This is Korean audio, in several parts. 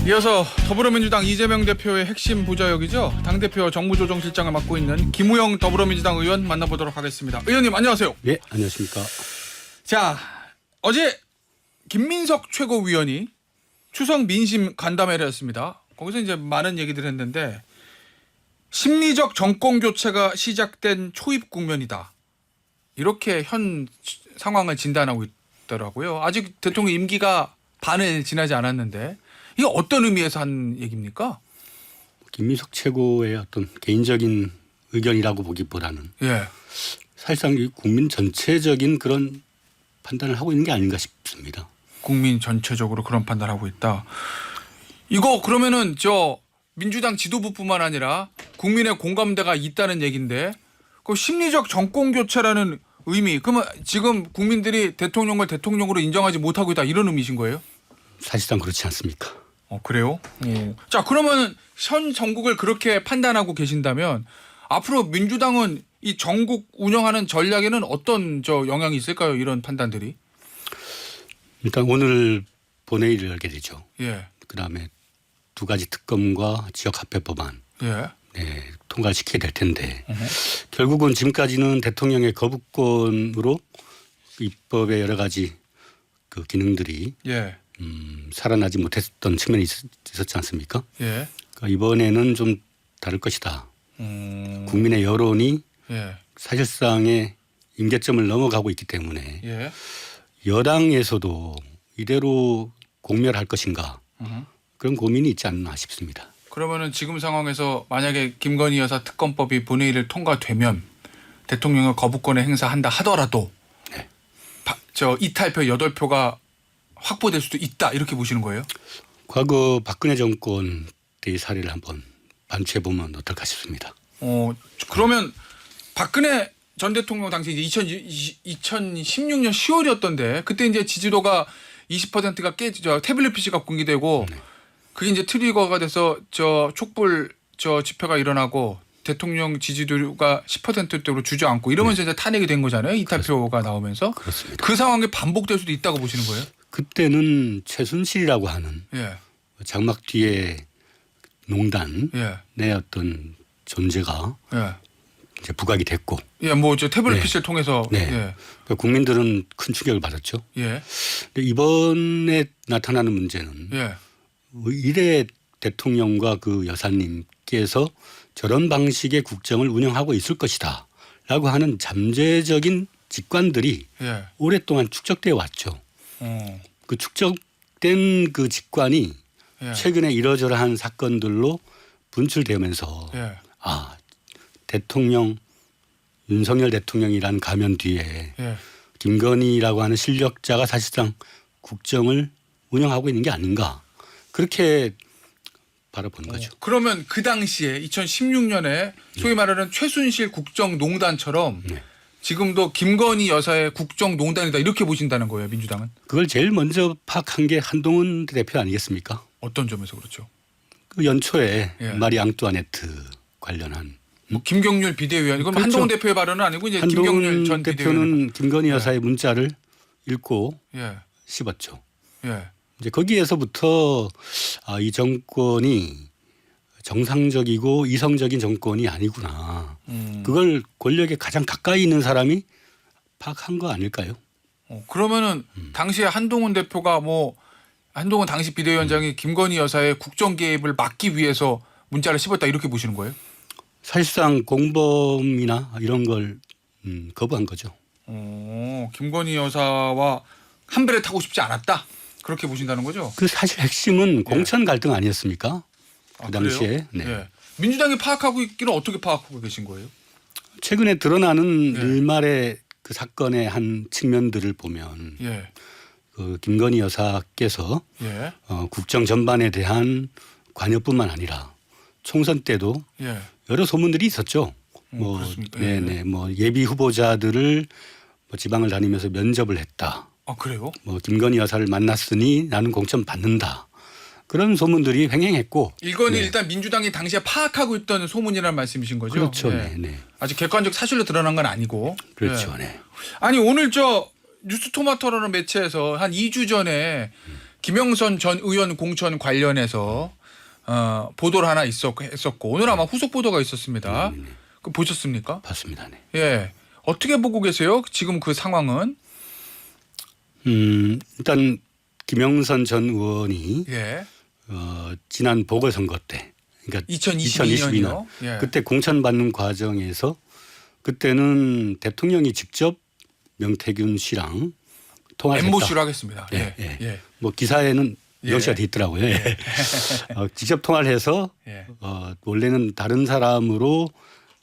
이어서 더불어민주당 이재명 대표의 핵심 부자역이죠. 당대표 정무조정실장을 맡고 있는 김우영 더불어민주당 의원 만나보도록 하겠습니다. 의원님 안녕하세요. 네, 안녕하십니까. 자, 어제 김민석 최고위원이 추석 민심 간담회를 했습니다. 거기서 이제 많은 얘기들을 했는데 심리적 정권 교체가 시작된 초입 국면이다. 이렇게 현 상황을 진단하고 있더라고요. 아직 대통령 임기가 반을 지나지 않았는데 이게 어떤 의미에서 한 얘기입니까? 김민석 최고의 어떤 개인적인 의견이라고 보기보다는 예. 사실상 이 국민 전체적인 그런 판단을 하고 있는 게 아닌가 싶습니다. 국민 전체적으로 그런 판단하고 있다. 이거 그러면은 저 민주당 지도부뿐만 아니라 국민의 공감대가 있다는 얘기인데 그 심리적 정권 교체라는 의미 그러면 지금 국민들이 대통령을 대통령으로 인정하지 못하고 있다 이런 의미신 거예요? 사실상 그렇지 않습니까? 그래요? 자 그러면 현 정국을 그렇게 판단하고 계신다면 앞으로 민주당은 이 전국 운영하는 전략에는 어떤 영향이 있을까요? 이런 판단들이? 일단 오늘 본회의를 열게 되죠. 예. 그다음에 두 가지 특검과 지역화폐 법안 예. 네, 통과를 시키게 될 텐데 결국은 지금까지는 대통령의 거부권으로 입법의 여러 가지 그 기능들이 예. 살아나지 못했던 측면이 있었지 않습니까? 예. 그러니까 이번에는 좀 다를 것이다. 국민의 여론이 예. 사실상의 임계점을 넘어가고 있기 때문에 예. 여당에서도 이대로 공멸할 것인가 그런 고민이 있지 않나 싶습니다. 그러면은 지금 상황에서 만약에 김건희 여사 특검법이 본회의를 통과되면 대통령의 거부권을 행사한다 하더라도 네. 이탈표 8표가 확보될 수도 있다 이렇게 보시는 거예요? 과거 박근혜 정권 때의 사례를 한번 반추해 보면 어떨까 싶습니다. 그러면 박근혜 전 대통령 당시 이제 2016년 10월이었던데 그때 이제 지지도가 20%가 깨지죠. 태블릿 PC가 공개되고 네. 그게 이제 트리거가 돼서 촛불 집회가 일어나고 대통령 지지도가 10%대로 주저앉고 이러면서 이제 탄핵이 된 거잖아요. 이탈표가 나오면서. 그렇습니다. 그 상황이 반복될 수도 있다고 보시는 거예요? 그때는 최순실이라고 하는 예. 장막 뒤에 농단의 예. 어떤 존재가 예. 이제 부각이 됐고 예, 태블릿 네. PC를 통해서 네. 예. 그러니까 국민들은 큰 충격을 받았죠. 예. 근데 이번에 나타나는 문제는 예. 이래 대통령과 그 여사님께서 저런 방식의 국정을 운영하고 있을 것이다 라고 하는 잠재적인 직관들이 예. 오랫동안 축적되어 왔죠. 그 축적된 그 직관이 예. 최근에 이러저러한 사건들로 분출되면서 예. 대통령 윤석열 대통령이란 가면 뒤에 예. 김건희라고 하는 실력자가 사실상 국정을 운영하고 있는 게 아닌가 그렇게 바라보는 거죠. 그러면 그 당시에 2016년에 소위 말하는 최순실 국정농단처럼 네. 지금도 김건희 여사의 국정농단이다 이렇게 보신다는 거예요, 민주당은? 그걸 제일 먼저 파악한 게 한동훈 대표 아니겠습니까? 어떤 점에서 그렇죠? 그 연초에 예. 마리 앙뚜아네트 관련한 김경률 비대위원 이건 그렇죠. 한동훈 대표의 발언은 아니고 이제 김경률 한동훈 전 비대위원. 대표는 김건희 여사의 문자를 읽고 예. 씹었죠. 예. 이제 거기에서부터 이 정권이 정상적이고 이성적인 정권이 아니구나. 그걸 권력에 가장 가까이 있는 사람이 파악한 거 아닐까요? 그러면은 당시에 한동훈 대표가 한동훈 당시 비대위원장이 김건희 여사의 국정 개입을 막기 위해서 문자를 씹었다 이렇게 보시는 거예요? 사실상 공범이나 이런 걸 거부한 거죠. 김건희 여사와 한 배를 타고 싶지 않았다 그렇게 보신다는 거죠? 그 사실 핵심은 공천 갈등 아니었습니까? 그 당시에. 그래요? 네. 예. 민주당이 파악하고 있기는 어떻게 파악하고 계신 거예요? 최근에 드러나는 예. 일말의 그 사건의 한 측면들을 보면 예. 그 김건희 여사께서 예. 국정 전반에 대한 관여뿐만 아니라 총선 때도 예. 여러 소문들이 있었죠. 그렇습니까? 네네, 예비 후보자들을 지방을 다니면서 면접을 했다. 아 그래요? 김건희 여사를 만났으니 나는 공천 받는다. 그런 소문들이 횡행했고. 이거는 네. 일단 민주당이 당시에 파악하고 있던 소문이라는 말씀이신 거죠? 그렇죠. 네. 네. 아직 객관적 사실로 드러난 건 아니고. 그렇죠. 네. 네. 아니 오늘 뉴스토마토라는 매체에서 한 2주 전에 김영선 전 의원 공천 관련해서 보도를 하나 했었고 오늘 아마 후속 보도가 있었습니다. 그 보셨습니까? 봤습니다. 네. 예. 어떻게 보고 계세요? 지금 그 상황은? 일단 김영선 전 의원이 예. 지난 보궐선거 때, 그러니까 2022년이요. 예. 그때 공천받는 과정에서 그때는 대통령이 직접 명태균 씨랑 통화를 엠보시로 했다. 하겠습니다. 예, 예. 예. 예. 뭐 기사에는 예. 명시가 돼 있더라고요. 예. 직접 통화를 해서 예. 원래는 다른 사람으로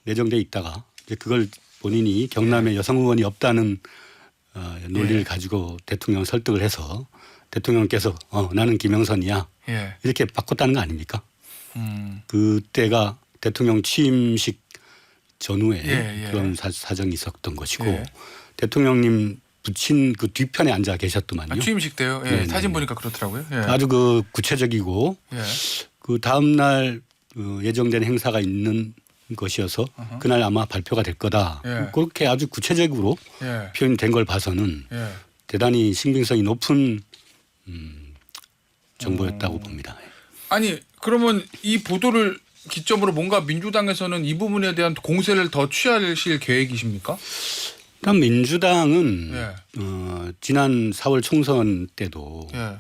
내정돼 있다가 이제 그걸 본인이 경남에 여성 의원이 없다는 논리를 가지고 대통령 설득을 해서 대통령께서 나는 김영선이야 예. 이렇게 바꿨다는 거 아닙니까? 음. 그때가 대통령 취임식 전후에 예, 예. 그런 사정이 있었던 것이고 예. 대통령님 붙인 그 뒤편에 앉아 계셨더만요. 취임식 때요. 예. 네네. 사진 보니까 그렇더라고요. 예. 아주 그 구체적이고 예. 그 다음 날 예정된 행사가 있는 것이어서 그날 아마 발표가 될 거다. 예. 그렇게 아주 구체적으로 예. 표현된 걸 봐서는 예. 대단히 신빙성이 높은 정보였다고 봅니다. 아니 그러면 이 보도를 기점으로 뭔가 민주당에서는 이 부분에 대한 공세를 더 취하실 계획이십니까? 일단 민주당은 예. 지난 4월 총선 때도 예.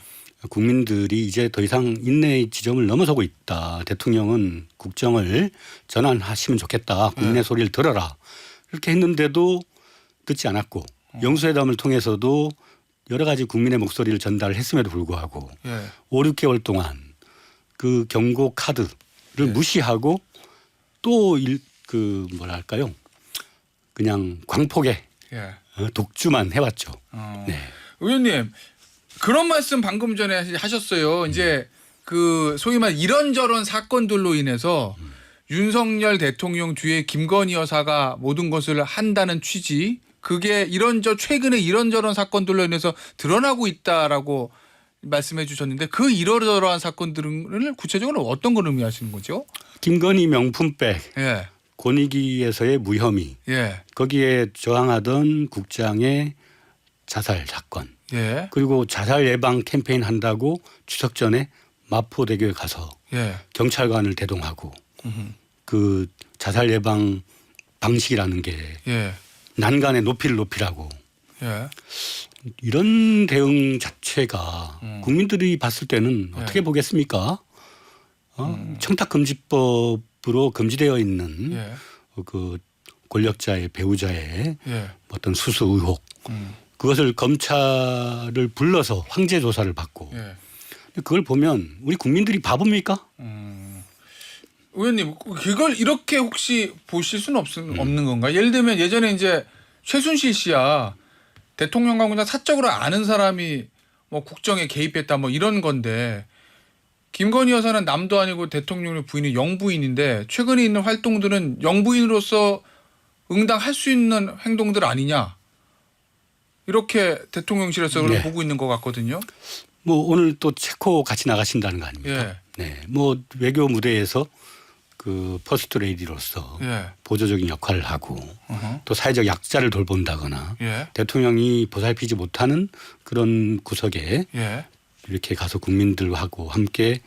국민들이 이제 더 이상 인내의 지점을 넘어서고 있다. 대통령은 국정을 전환하시면 좋겠다. 국민의 소리를 들어라. 이렇게 했는데도 듣지 않았고 영수회담을 통해서도 여러 가지 국민의 목소리를 전달을 했음에도 불구하고 예. 5, 6개월 동안 그 경고 카드를 무시하고 또 그 뭐랄까요. 그냥 광폭의 예. 독주만 해왔죠. 네. 의원님 그런 말씀 방금 전에 하셨어요. 이제 그 소위 말 이런저런 사건들로 인해서 윤석열 대통령 뒤에 김건희 여사가 모든 것을 한다는 취지 그게 최근에 이런저런 사건들로 인해서 드러나고 있다라고 말씀해 주셨는데 그 이러저러한 사건들을 구체적으로 어떤 걸 의미하시는 거죠? 김건희 명품백 예. 권익위에서의 무혐의 예. 거기에 저항하던 국장의 자살 사건 예. 그리고 자살 예방 캠페인 한다고 추석 전에 마포대교에 가서 예. 경찰관을 대동하고 그 자살 예방 방식이라는 게 예. 난간의 높이를 높이라고 예. 이런 대응 자체가 국민들이 봤을 때는 어떻게 보겠습니까? 청탁금지법으로 금지되어 있는 예. 그 권력자의 배우자의 예. 어떤 수수 의혹 그것을 검찰을 불러서 황제 조사를 받고 예. 그걸 보면 우리 국민들이 바보입니까? 의원님 그걸 이렇게 혹시 보실 수는 없는 건가? 예를 들면 예전에 이제 최순실 씨야 대통령과 그냥 사적으로 아는 사람이 뭐 국정에 개입했다 뭐 이런 건데 김건희 여사는 남도 아니고 대통령의 부인이 영부인인데 최근에 있는 활동들은 영부인으로서 응당할 수 있는 행동들 아니냐 이렇게 대통령실에서 그걸 네. 보고 있는 것 같거든요. 뭐 오늘 또 체코 같이 나가신다는 거 아닙니까? 예. 네, 뭐 외교 무대에서 그 퍼스트 레이디로서 예. 보조적인 역할을 하고 또 사회적 약자를 돌본다거나 예. 대통령이 보살피지 못하는 그런 구석에 예. 이렇게 가서 국민들하고 함께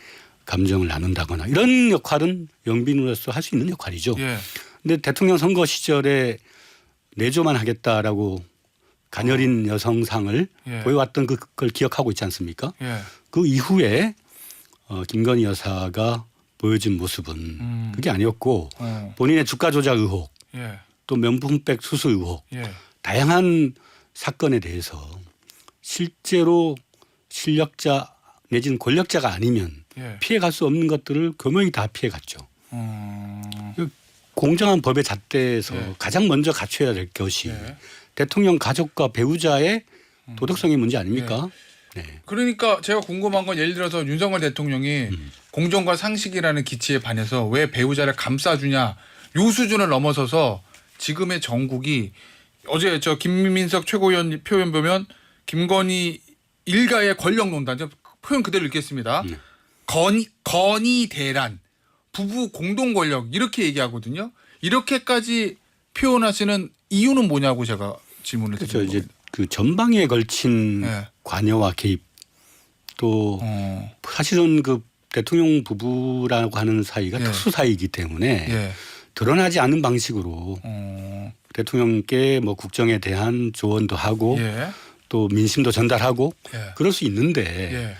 감정을 나눈다거나 이런 역할은 영빈으로서 할 수 있는 역할이죠. 예. 근데 대통령 선거 시절에 내조만 하겠다라고 가녀린 여성상을 예. 보여왔던 그걸 기억하고 있지 않습니까? 예. 그 이후에 김건희 여사가 보여준 모습은 그게 아니었고 본인의 주가 조작 의혹 예. 또 명품백 수수 의혹 예. 다양한 사건에 대해서 실제로 실력자 내지는 권력자가 아니면 예. 피해갈 수 없는 것들을 교묘히 다 피해갔죠. 공정한 법의 잣대에서 예. 가장 먼저 갖춰야 될 것이 예. 대통령 가족과 배우자의 도덕성의 문제 아닙니까? 네. 그러니까 제가 궁금한 건 예를 들어서 윤석열 대통령이 공정과 상식이라는 기치에 반해서 왜 배우자를 감싸주냐 요 수준을 넘어서서 지금의 정국이 어제 저 김민석 최고위원 표현 보면 김건희 일가의 권력 논단 표현 그대로 읽겠습니다. 건희 대란 부부 공동 권력 이렇게 얘기하거든요. 이렇게까지 표현하시는 이유는 뭐냐고 제가 질문을 그렇죠. 드린 이제 겁니다. 그 전방에 걸친 네. 관여와 개입 또 사실은 그 대통령 부부라고 하는 사이가 예. 특수 사이이기 때문에 예. 드러나지 않는 방식으로 대통령께 뭐 국정에 대한 조언도 하고 예. 또 민심도 전달하고 예. 그럴 수 있는데 예.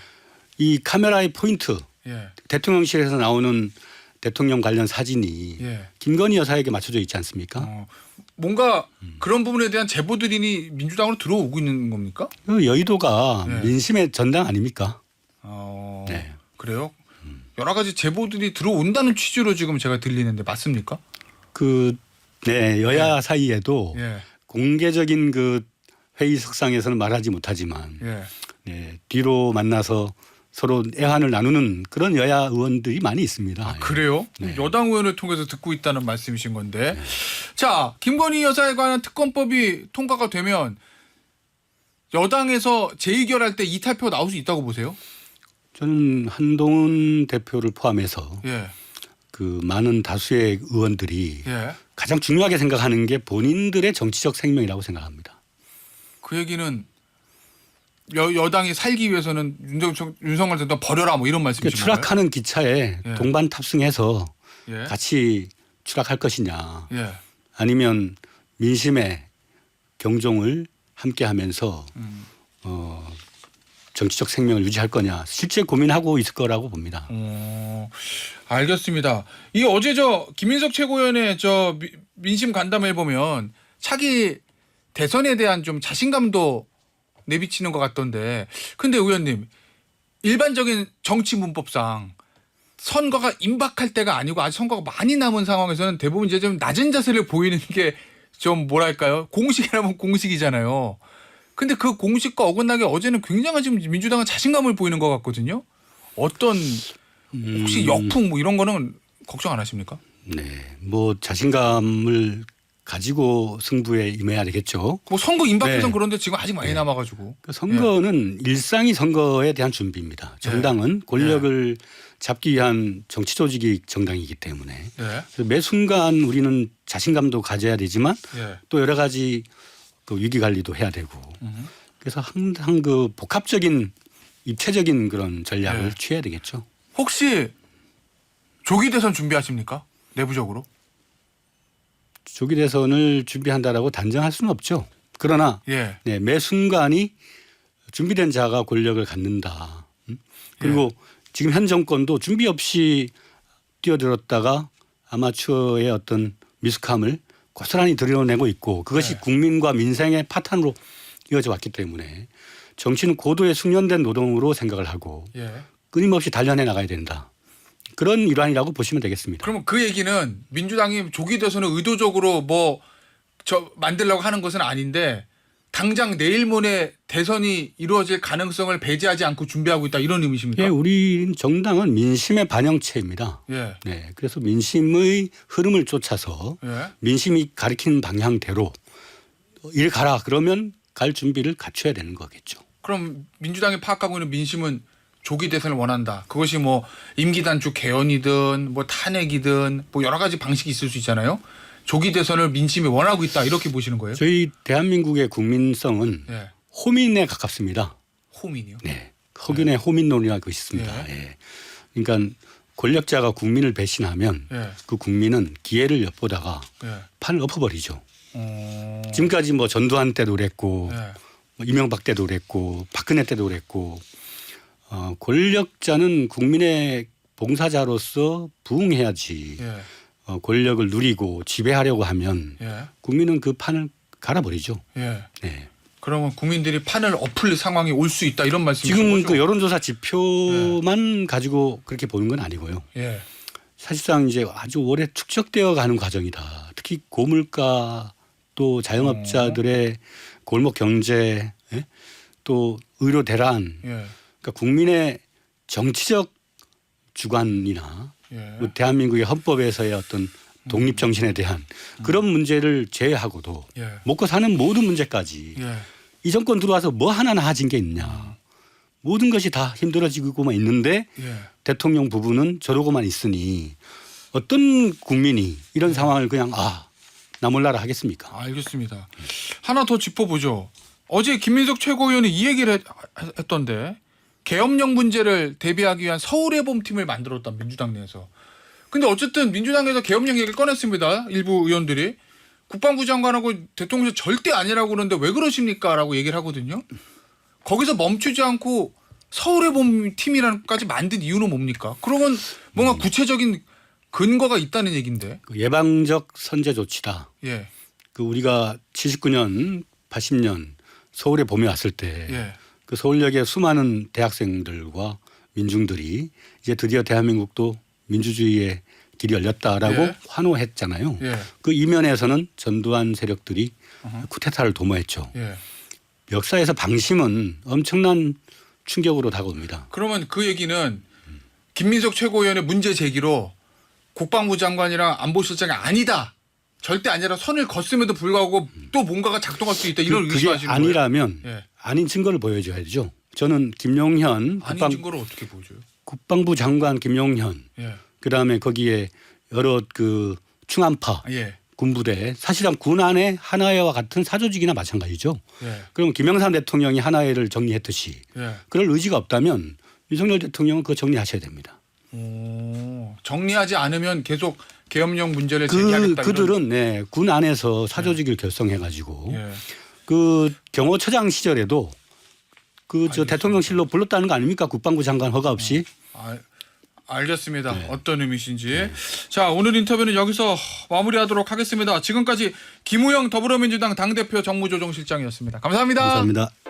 이 카메라의 포인트 예. 대통령실에서 나오는 대통령 관련 사진이 예. 김건희 여사에게 맞춰져 있지 않습니까? 뭔가 그런 부분에 대한 제보들이 민주당으로 들어오고 있는 겁니까? 그 여의도가 네. 민심의 전당 아닙니까? 네. 그래요? 여러 가지 제보들이 들어온다는 취지로 지금 제가 들리는데 맞습니까? 네, 여야 사이에도 예. 공개적인 그 회의석상에서는 말하지 못하지만 예. 네, 뒤로 만나서 서로 애환을 나누는 그런 여야 의원들이 많이 있습니다. 그래요? 네. 여당 의원을 통해서 듣고 있다는 말씀이신 건데. 자, 김건희 여사에 관한 특검법이 통과가 되면 여당에서 재의결할 때 이탈표 나올 수 있다고 보세요? 저는 한동훈 대표를 포함해서 예. 그 많은 다수의 의원들이 예. 가장 중요하게 생각하는 게 본인들의 정치적 생명이라고 생각합니다. 그 얘기는 여당이 살기 위해서는 윤석열 대통령 버려라 뭐 이런 말씀이신 건가요? 추락하는 기차에 예. 동반 탑승해서 예. 같이 추락할 것이냐 예. 아니면 민심의 경종을 함께하면서 정치적 생명을 유지할 거냐 실제 고민하고 있을 거라고 봅니다. 알겠습니다. 이 어제 김인석 최고위원의 민심 간담회를 보면 차기 대선에 대한 좀 자신감도 내비치는 것 같던데, 근데 의원님 일반적인 정치 문법상 선거가 임박할 때가 아니고 아직 선거가 많이 남은 상황에서는 대부분 이제 좀 낮은 자세를 보이는 게 좀 뭐랄까요, 공식이라면 공식이잖아요. 근데 그 공식과 어긋나게 어제는 굉장히 지금 민주당은 자신감을 보이는 것 같거든요. 어떤 혹시 역풍 뭐 이런 거는 걱정 안 하십니까? 네, 뭐 자신감을 가지고 승부에 임해야 되겠죠. 뭐 선거 임박해서는 네. 그런데 지금 아직 많이 남아가지고. 그 선거는 일상이 선거에 대한 준비입니다. 정당은 권력을 잡기 위한 정치 조직이 정당이기 때문에 예. 그래서 매 순간 우리는 자신감도 가져야 되지만 예. 또 여러 가지 그 위기 관리도 해야 되고 그래서 항상 그 복합적인 입체적인 그런 전략을 취해야 되겠죠. 혹시 조기 대선 준비하십니까? 내부적으로? 조기 대선을 준비한다라고 단정할 수는 없죠. 그러나 예. 네, 매 순간이 준비된 자가 권력을 갖는다. 그리고 지금 현 정권도 준비 없이 뛰어들었다가 아마추어의 어떤 미숙함을 고스란히 드러내고 있고 그것이 국민과 민생의 파탄으로 이어져 왔기 때문에 정치는 고도의 숙련된 노동으로 생각을 하고 끊임없이 단련해 나가야 된다. 그런 일환이라고 보시면 되겠습니다. 그러면 그 얘기는 민주당이 조기 대선을 의도적으로 만들려고 하는 것은 아닌데 당장 내일 모레 대선이 이루어질 가능성을 배제하지 않고 준비하고 있다 이런 의미십니까? 예, 우리 정당은 민심의 반영체입니다. 예. 네, 그래서 민심의 흐름을 쫓아서 민심이 가리키는 방향대로 이리 가라 그러면 갈 준비를 갖춰야 되는 거겠죠. 그럼 민주당이 파악하고 있는 민심은 조기 대선을 원한다. 그것이 뭐 임기 단축 개헌이든 뭐 탄핵이든 뭐 여러 가지 방식이 있을 수 있잖아요. 조기 대선을 민심이 원하고 있다 이렇게 보시는 거예요? 저희 대한민국의 국민성은 호민에 가깝습니다. 호민이요? 네, 흑인의 호민론이라고 있습니다. 예. 그러니까 권력자가 국민을 배신하면 그 국민은 기회를 엿보다가 판을 엎어버리죠. 지금까지 뭐 전두환 때도 그랬고 뭐 이명박 때도 그랬고 박근혜 때도 그랬고 권력자는 국민의 봉사자로서 부응해야지 권력을 누리고 지배하려고 하면 국민은 그 판을 갈아버리죠. 네. 그러면 국민들이 판을 엎을 상황이 올 수 있다 이런 말씀이신 지금 거죠? 그 여론조사 지표만 가지고 그렇게 보는 건 아니고요. 사실상 이제 아주 오래 축적되어 가는 과정이다. 특히 고물가 또 자영업자들의 골목 경제 또 의료 대란 그러니까 국민의 정치적 주관이나 대한민국의 헌법에서의 어떤 독립 정신에 대한 그런 문제를 제외하고도 먹고 사는 모든 문제까지 이 정권 들어와서 뭐 하나 나아진 게 있냐. 모든 것이 다 힘들어지고만 있는데 대통령 부부는 저러고만 있으니 어떤 국민이 이런 상황을 그냥 나 몰라라 하겠습니까? 알겠습니다. 하나 더 짚어보죠. 어제 김민석 최고위원이 이 얘기를 했던데 계엄령 문제를 대비하기 위한 서울의 봄팀을 만들었다 민주당 내에서. 근데 어쨌든 민주당에서 계엄령 얘기를 꺼냈습니다. 일부 의원들이. 국방부 장관하고 대통령 절대 아니라고 그러는데 왜 그러십니까? 라고 얘기를 하거든요. 거기서 멈추지 않고 서울의 봄팀이라까지 만든 이유는 뭡니까? 그러면 뭔가 구체적인 근거가 있다는 얘기인데. 그 예방적 선제 조치다. 예. 그 우리가 79년, 80년 서울에 봄이 왔을 때 예. 그 서울역의 수많은 대학생들과 민중들이 이제 드디어 대한민국도 민주주의의 길이 열렸다라고 예. 환호했잖아요. 예. 그 이면에서는 전두환 세력들이 쿠데타를 도모했죠. 예. 역사에서 방심은 엄청난 충격으로 다가옵니다. 그러면 그 얘기는 김민석 최고위원의 문제 제기로 국방부 장관이랑 안보실장이 아니다. 절대 아니라 선을 걷음에도 불구하고 또 뭔가가 작동할 수 있다. 이런 그게 의심하시는 거예요? 아니라면 예. 아닌 증거를 보여줘야죠. 저는 김용현 아닌 증거를 어떻게 보여줘요? 국방부 장관 김용현 예. 그다음에 거기에 여러 그 충암파 예. 군부대 사실상 군 안에 하나회와 같은 사조직이나 마찬가지죠. 예. 그럼 김영삼 대통령이 하나회를 정리했듯이 예. 그럴 의지가 없다면 윤석열 대통령은 그거 정리하셔야 됩니다. 오, 정리하지 않으면 계속 계엄령 문제를 제기하겠다. 그들은 네, 군 안에서 사조직을 결성해가지고 이런. 예. 그 경호처장 시절에도 그 저 알겠습니다. 대통령실로 불렀다는 거 아닙니까? 국방부 장관 허가 없이. 알겠습니다. 네. 어떤 의미신지. 자, 오늘 인터뷰는 여기서 마무리하도록 하겠습니다. 지금까지 김우영 더불어민주당 당대표 정무조정실장이었습니다. 감사합니다. 감사합니다.